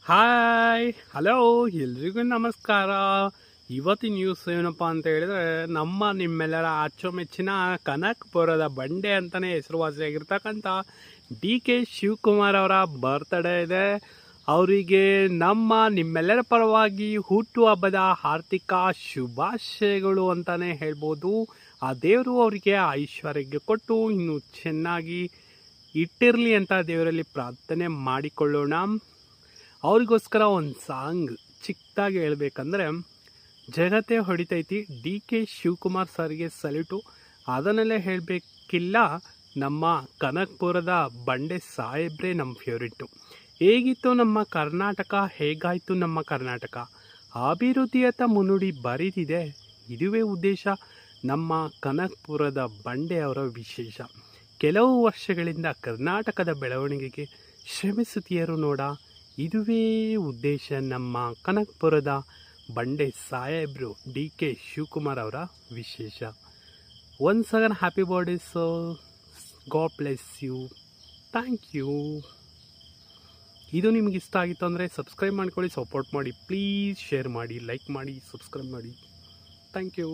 Hi hello ಎಲ್ರಿಗೂ ನಮಸ್ಕಾರ. ಇವತ್ತಿನ ನ್ಯೂಸ್ ಏನಪ್ಪ ಅಂತ ಹೇಳಿದ್ರೆ, ನಿಮ್ಮೆಲ್ಲರ ಅಚ್ಚುಮೆಚ್ಚಿನ ಕನಕಪುರದ ಬಂಡೆ ಅಂತಲೇ ಹೆಸರುವಾಸಿಯಾಗಿರ್ತಕ್ಕಂಥ ಡಿ.ಕೆ. ಶಿವಕುಮಾರ್ ಅವರ ಬರ್ತ್ಡೇ ಇದೆ. ಅವರಿಗೆ ನಿಮ್ಮೆಲ್ಲರ ಪರವಾಗಿ ಹುಟ್ಟುಹಬ್ಬದ ಆರ್ಥಿಕ ಶುಭಾಶಯಗಳು ಅಂತಲೇ ಹೇಳ್ಬೋದು. ಆ ದೇವರು ಅವರಿಗೆ ಐಶ್ವರ್ಯ ಕೊಟ್ಟು ಇನ್ನೂ ಚೆನ್ನಾಗಿ ಇಟ್ಟಿರಲಿ ಅಂತ ದೇವರಲ್ಲಿ ಪ್ರಾರ್ಥನೆ ಮಾಡಿಕೊಳ್ಳೋಣ. ಅವ್ರಿಗೋಸ್ಕರ ಒಂದು ಸಾಂಗ್ ಚಿಕ್ಕದಾಗಿ ಹೇಳ್ಬೇಕಂದ್ರೆ, ಜಗತ್ತೇ ಹೊಡಿತೈತಿ ಡಿ.ಕೆ. ಶಿವಕುಮಾರ್ ಸರ್ಗೆ ಸಲ್ಯೂಟು. ಅದನ್ನೆಲ್ಲ ಹೇಳಬೇಕಿಲ್ಲ, ನಮ್ಮ ಕನಕಪುರದ ಬಂಡೆ ಸಾಹೇಬ್ರೆ ನಮ್ಮ ಫೇವ್ರೇಟು. ಹೇಗಿತ್ತು ನಮ್ಮ ಕರ್ನಾಟಕ, ಹೇಗಾಯಿತು ನಮ್ಮ ಕರ್ನಾಟಕ, ಅಭಿವೃದ್ಧಿಯತ್ತ ಮುನ್ನುಡಿ ಬರೀತಿದೆ. ಇದುವೇ ಉದ್ದೇಶ ನಮ್ಮ ಕನಕಪುರದ ಬಂಡೆ ಅವರ ವಿಶೇಷ. ಕೆಲವು ವರ್ಷಗಳಿಂದ ಕರ್ನಾಟಕದ ಬೆಳವಣಿಗೆಗೆ ಶ್ರಮಿಸುತ್ತೀಯರು ನೋಡ. ಇದುವೇ ಉದ್ದೇಶ ನಮ್ಮ ಕನಕಪುರದ ಬಂಡೆ ಸಾಹೇಬ್ರು ಡಿ.ಕೆ. ಶಿವಕುಮಾರ್ ಅವರ ವಿಶೇಷ. Once again happy birthday sir, God bless you, thank you. ಇದು ನಿಮ್ಗೆ ಇಷ್ಟ ಆಗಿತ್ತು ಅಂದರೆ ಸಬ್ಸ್ಕ್ರೈಬ್ ಮಾಡ್ಕೊಳ್ಳಿ, ಸಪೋರ್ಟ್ ಮಾಡಿ, ಪ್ಲೀಸ್ ಶೇರ್ ಮಾಡಿ, ಲೈಕ್ ಮಾಡಿ, ಸಬ್ಸ್ಕ್ರೈಬ್ ಮಾಡಿ. Thank you.